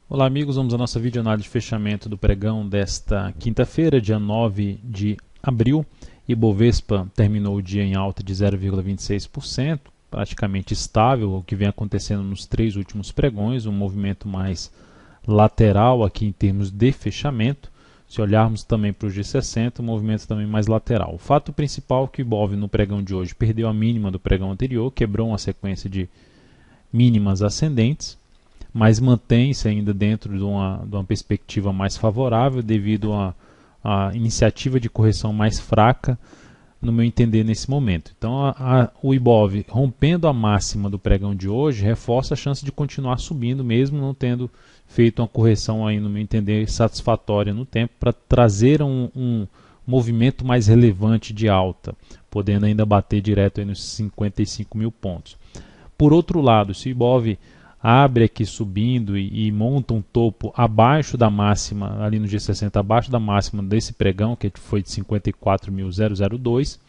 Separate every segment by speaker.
Speaker 1: Olá amigos, vamos à nossa videoanálise de fechamento do pregão desta quinta-feira, dia 9 de abril. Ibovespa terminou o dia em alta de 0,26%, praticamente estável, o que vem acontecendo nos três últimos pregões, um movimento mais lateral aqui em termos de fechamento. Se olharmos também para o G60, o movimento também mais lateral. O fato principal é que o Ibov no pregão de hoje perdeu a mínima do pregão anterior, quebrou uma sequência de mínimas ascendentes, mas mantém-se ainda dentro de uma perspectiva mais favorável devido à iniciativa de correção mais fraca, no meu entender, nesse momento. Então, o Ibov, rompendo a máxima do pregão de hoje, reforça a chance de continuar subindo, mesmo não tendo feito uma correção, aí, no meu entender, satisfatória no tempo, para trazer um movimento mais relevante de alta, podendo ainda bater direto aí nos 55 mil pontos. Por outro lado, se o Ibov abre aqui subindo e monta um topo abaixo da máxima, ali no G60, abaixo da máxima desse pregão, que foi de 54.002,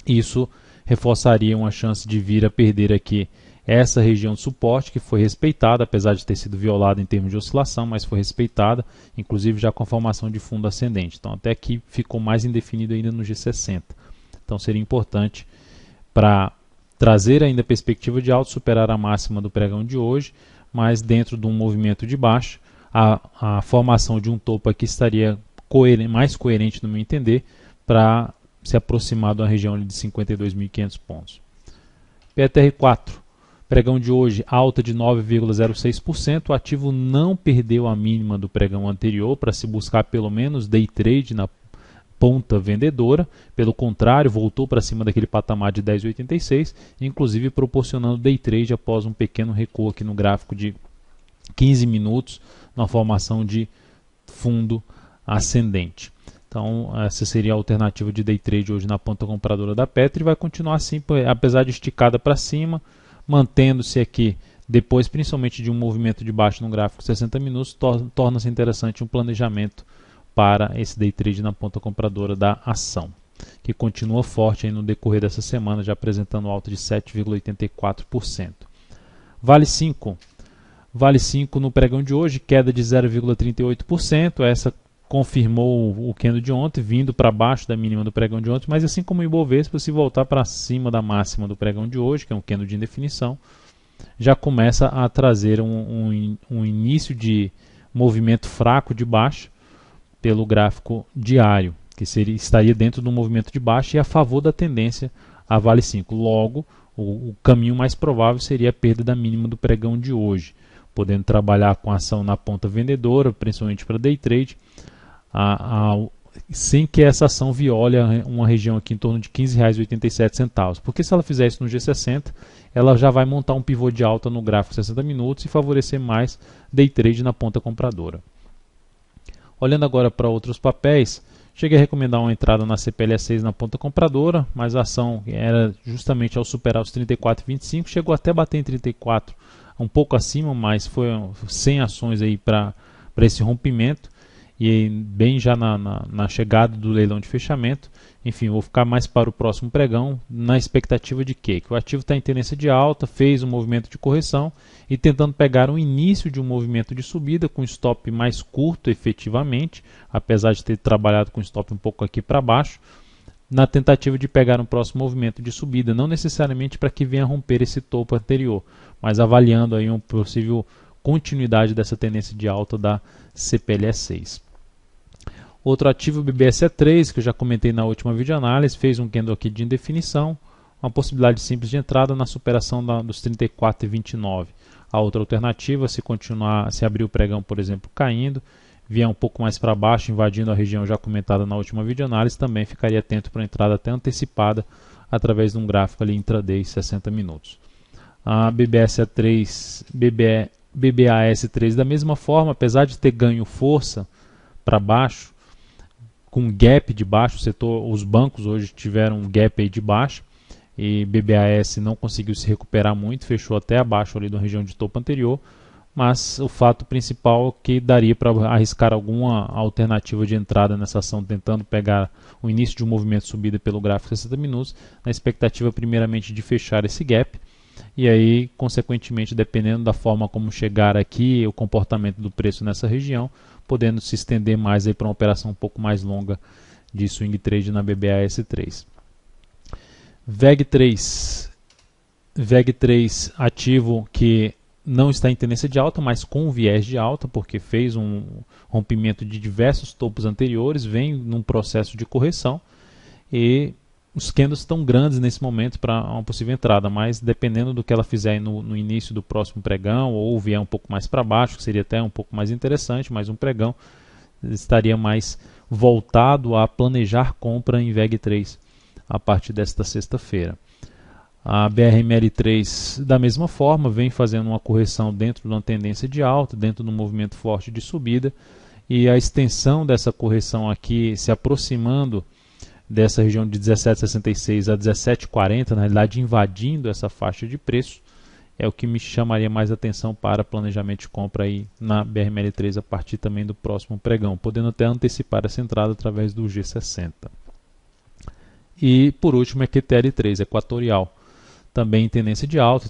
Speaker 1: isso reforçaria uma chance de vir a perder aqui essa região de suporte, que foi respeitada, apesar de ter sido violada em termos de oscilação, mas foi respeitada, inclusive já com a formação de fundo ascendente. Então até aqui ficou mais indefinido ainda no G60. Então seria importante para trazer ainda a perspectiva de alta, superar a máxima do pregão de hoje, mas dentro de um movimento de baixa, a formação de um topo aqui estaria mais coerente, no meu entender, para se aproximar da região de 52.500 pontos. PTR4, pregão de hoje, alta de 9,06%, o ativo não perdeu a mínima do pregão anterior para se buscar pelo menos day trade na ponta vendedora, pelo contrário, voltou para cima daquele patamar de 10,86, inclusive proporcionando day trade após um pequeno recuo aqui no gráfico de 15 minutos, na formação de fundo ascendente. Então, essa seria a alternativa de day trade hoje na ponta compradora da Petri, e vai continuar assim, apesar de esticada para cima, mantendo-se aqui, depois principalmente de um movimento de baixo no gráfico de 60 minutos, torna-se interessante um planejamento para esse day trade na ponta compradora da ação, que continua forte aí no decorrer dessa semana, já apresentando alta de 7,84%. Vale 5 no pregão de hoje, queda de 0,38%, essa confirmou o candle de ontem, vindo para baixo da mínima do pregão de ontem, mas assim como o Ibovespa, se voltar para cima da máxima do pregão de hoje, que é um candle de indefinição, já começa a trazer um início de movimento fraco de baixa, pelo gráfico diário, que estaria dentro do movimento de baixa e a favor da tendência a Vale 5. Logo, o caminho mais provável seria a perda da mínima do pregão de hoje, podendo trabalhar com ação na ponta vendedora, principalmente para day trade, sem que essa ação viole uma região aqui em torno de R$ 15,87. Porque se ela fizer isso no G60, ela já vai montar um pivô de alta no gráfico de 60 minutos e favorecer mais day trade na ponta compradora. Olhando agora para outros papéis, cheguei a recomendar uma entrada na CPLE6 na ponta compradora, mas a ação era justamente ao superar os 34,25, chegou até bater em 34, um pouco acima, mas foi sem ações aí para esse rompimento, e bem já na chegada do leilão de fechamento. Enfim, vou ficar mais para o próximo pregão, na expectativa de quê? Que o ativo está em tendência de alta, fez um movimento de correção e tentando pegar um início de um movimento de subida com stop mais curto efetivamente, apesar de ter trabalhado com stop um pouco aqui para baixo, na tentativa de pegar um próximo movimento de subida, não necessariamente para que venha romper esse topo anterior, mas avaliando aí uma possível continuidade dessa tendência de alta da CPLE6. Outro ativo, BBSE3, que eu já comentei na última videoanálise, fez um candle aqui de indefinição, uma possibilidade simples de entrada na superação dos 34,29. A outra alternativa, se abrir o pregão, por exemplo, caindo, vier um pouco mais para baixo, invadindo a região já comentada na última videoanálise, também ficaria atento para a entrada até antecipada através de um gráfico ali intraday 60 minutos. A BBAS3 da mesma forma, apesar de ter ganho força para baixo, com gap de baixo, os bancos hoje tiveram um gap aí de baixo e BBAS não conseguiu se recuperar muito, fechou até abaixo ali da região de topo anterior, mas o fato principal é que daria para arriscar alguma alternativa de entrada nessa ação, tentando pegar o início de um movimento de subida pelo gráfico de 60 minutos, na expectativa primeiramente de fechar esse gap e aí, consequentemente, dependendo da forma como chegar aqui, o comportamento do preço nessa região, podendo se estender mais para uma operação um pouco mais longa de swing trade na BBAS3. VEG3 ativo que não está em tendência de alta, mas com viés de alta, porque fez um rompimento de diversos topos anteriores, vem num processo de correção e os candles estão grandes nesse momento para uma possível entrada, mas dependendo do que ela fizer no início do próximo pregão ou vier um pouco mais para baixo, que seria até um pouco mais interessante, mas um pregão estaria mais voltado a planejar compra em VEG3 a partir desta sexta-feira. A BRML3 da mesma forma vem fazendo uma correção dentro de uma tendência de alta, dentro de um movimento forte de subida, e a extensão dessa correção aqui se aproximando dessa região de 17,66 a 17,40, na realidade invadindo essa faixa de preço, é o que me chamaria mais atenção para planejamento de compra aí na BRML3 a partir também do próximo pregão, podendo até antecipar essa entrada através do G60. E por último, EQTL3, Equatorial, também em tendência de alta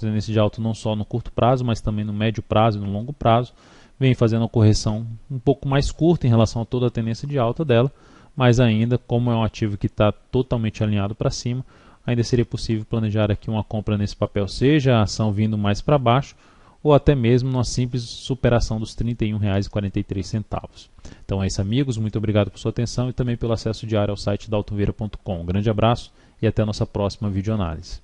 Speaker 1: não só no curto prazo, mas também no médio prazo e no longo prazo, vem fazendo uma correção um pouco mais curta em relação a toda a tendência de alta dela, mas ainda, como é um ativo que está totalmente alinhado para cima, ainda seria possível planejar aqui uma compra nesse papel, seja a ação vindo mais para baixo, ou até mesmo uma simples superação dos R$ 31,43. Então é isso, amigos, muito obrigado por sua atenção e também pelo acesso diário ao site daltonvieira.com. Um grande abraço e até a nossa próxima videoanálise.